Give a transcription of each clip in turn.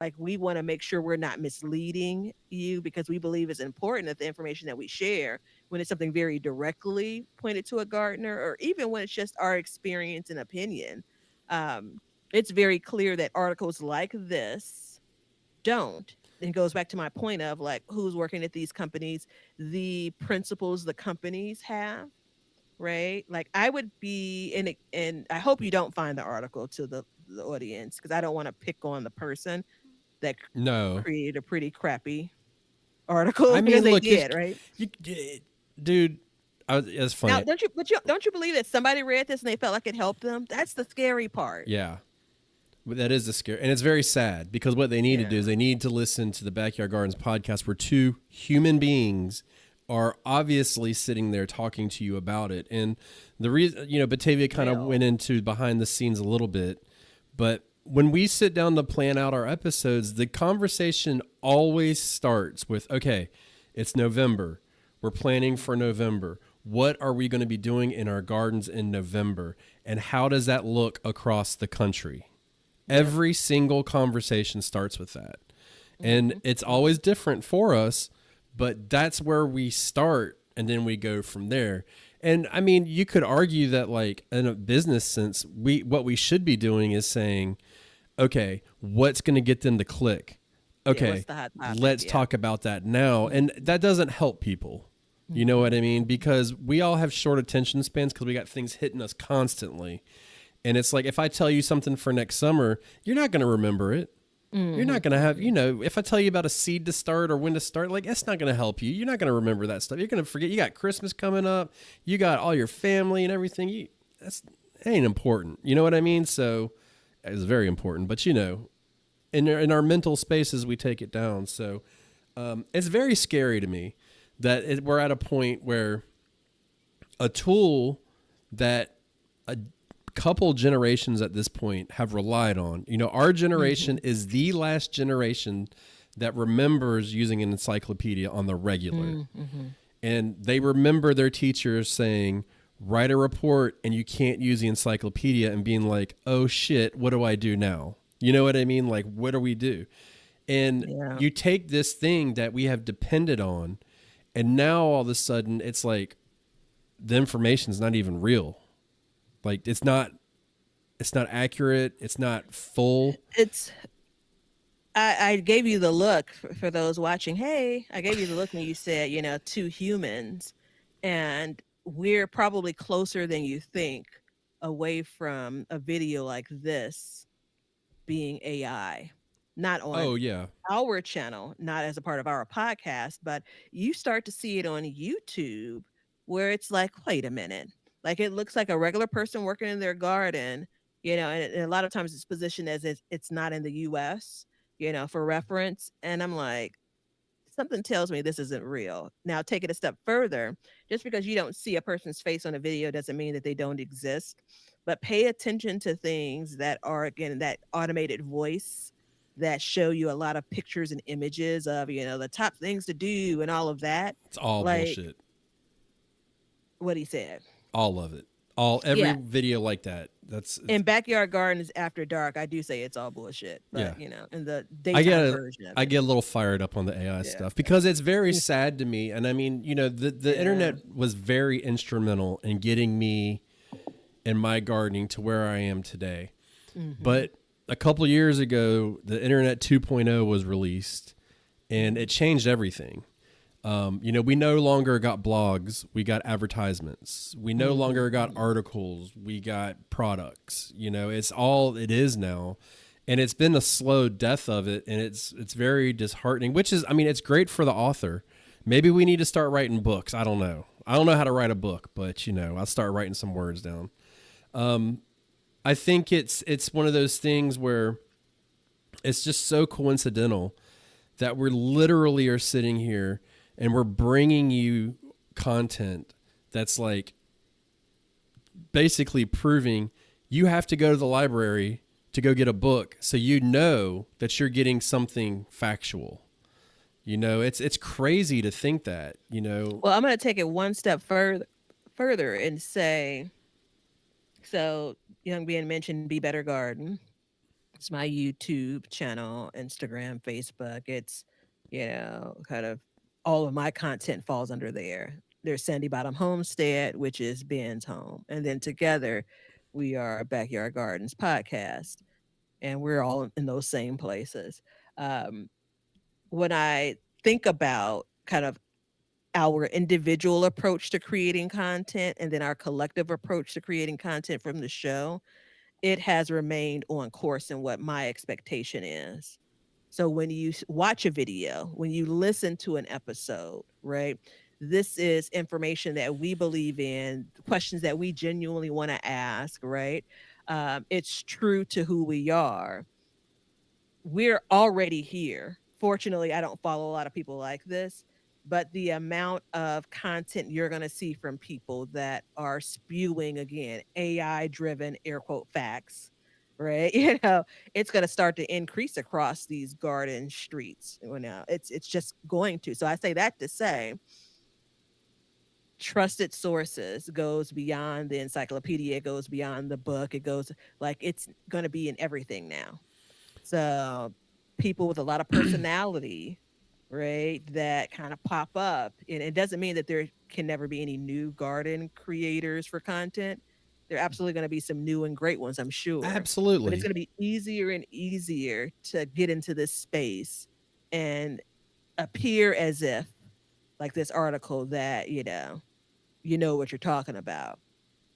Like, we want to make sure we're not misleading you because we believe it's important that the information that we share, when it's something very directly pointed to a gardener, or even when it's just our experience and opinion, um, it's very clear that articles like this don't. And goes back to my point of like who's working at these companies, the principles the companies have, right? Like I would be in it, and I hope you don't find the article to the audience because I don't want to pick on the person that No, created a pretty crappy I article because mean, they look, because did, right? you, dude, it's Now, funny. don't you believe that somebody read this and they felt like it helped them? That's the scary part. Yeah, but that is the scare, and it's very sad because what they need to do is Yeah. they need to listen to the Backyard Gardens podcast, where two human beings are obviously sitting there talking to you about it. And the reason, Batavia kind of Real. went into behind the scenes a little bit, but when we sit down to plan out our episodes, the conversation always starts with, okay, it's November. We're planning for November. What are we going to be doing in our gardens in November? And how does that look across the country? Yep. Every single conversation starts with that. And Hmm. it's always different for us, but that's where we start and then we go from there. And I mean, you could argue that like in a business sense, what we should be doing is saying, okay, what's going to get them to click? Yeah. What's Okay, the hot topic? let's Yeah. talk about that now. And that doesn't help people. You know what Hmm. I mean? Because we all have short attention spans because we got things hitting us constantly. And it's like if I tell you something for next summer, you're not going to remember it. You're Hmm. not going to have, if I tell you about a seed to start or when to start, like, that's not going to help you. You're not going to remember that stuff. You're going to forget. You got Christmas coming up. You got all your family and everything. That's ain't important. You know what I mean? So it's very important. But, in our mental spaces, we take it down. So it's very scary to me that we're at a point where a tool that a couple generations at this point have relied on. Our generation Hmm. is the last generation that remembers using an encyclopedia on the regular. Hmm. And they remember their teachers saying, write a report and you can't use the encyclopedia, and being like, oh shit, what do I do now? You know what I mean? Like, what do we do? And Yeah. you take this thing that we have depended on, and now all of a sudden it's like the information is not even real. Like it's not accurate. It's not full. It's I gave you the look for those watching. Hey, I gave you the look when you said, two humans, and we're probably closer than you think away from a video like this being AI. Not on Oh yeah. our channel, not as a part of our podcast, but you start to see it on YouTube where it's like, wait a minute. Like it looks like a regular person working in their garden, and a lot of times it's positioned as it's not in the US, for reference. And I'm like, something tells me this isn't real. Now, take it a step further. Just because you don't see a person's face on a video doesn't mean that they don't exist. But pay attention to things that are, again, that automated voice that show you a lot of pictures and images of, the top things to do and all of that. It's all Like bullshit. what he said. All of it. Every Yeah. video like that. In Backyard Gardens After Dark, I do say it's all bullshit. Yeah. But, in the I daytime get version of I it. get a little fired up on the AI Yeah. stuff because it's very sad to me. And I mean, the Yeah. internet was very instrumental in getting me and my gardening to where I am today. Hmm. But a couple years ago, the Internet 2.0 was released, and it changed everything. We no longer got blogs, we got advertisements. We no longer got Hmm. articles, we got products. It's all it is now. And it's been a slow death of it, and it's very disheartening, which is, I mean, it's great for the author. Maybe we need to start writing books. I don't know. I don't know how to write a book, but I'll start writing some words down. I think it's one of those things where it's just so coincidental that we're literally are sitting here and we're bringing you content that's like basically proving you have to go to the library to go get a book so that you're getting something factual. It's crazy to think that. Well, I'm going to take it one step further and say, so young being mentioned Be Better Garden. It's my YouTube channel, Instagram, Facebook. It's, kind of all of my content falls under there. There's Sandy Bottom Homestead, which is Ben's home. And then together we are Backyard Gardens podcast. And we're all in those same places. Um, when I think about kind of our individual approach to creating content and then our collective approach to creating content from the show, it has remained on course in what my expectation is. So when you watch a video, when you listen to an episode, right? This is information that we believe in, questions that we genuinely want to ask, right? It's true to who we are. We're already here. Fortunately, I don't follow a lot of people like this, but the amount of content you're going to see from people that are spewing again AI driven air quote facts, right? It's going to start to increase across these garden streets. Now, it's just going to. So I say that to say trusted sources goes beyond the encyclopedia, it goes beyond the book, it goes like it's going to be in everything now. So people with a lot of personality, right, that kind of pop up. And it doesn't mean that there can never be any new garden creators for content. There are absolutely going to be some new and great ones, I'm sure. But it's Absolutely. going to be easier and easier to get into this space and appear as if, like this article, that, you know what you're talking about.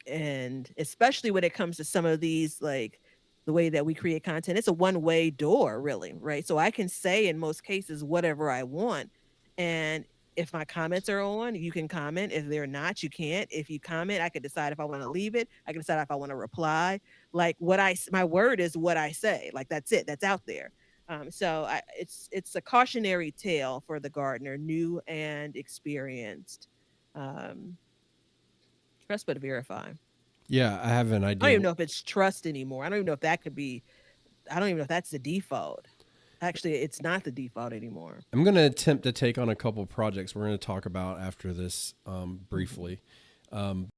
And especially when it comes to some of these, like the way that we create content, it's a one-way door, really, right? So I can say in most cases whatever I want, and if my comments are on, you can comment. If they're not, you can't. If you comment, I can decide if I want to leave it. I can decide if I want to reply. Like my word is what I say. Like that's it. That's out there. It's a cautionary tale for the gardener, new and experienced. Um, Trust but verify. Yeah, I have an I don't idea. even know if it's trust anymore. I don't even know if that could be. I don't even know if that's the default. Actually, it's not the default anymore. I'm going to attempt to take on a couple projects we're going to talk about after this Mhm. briefly.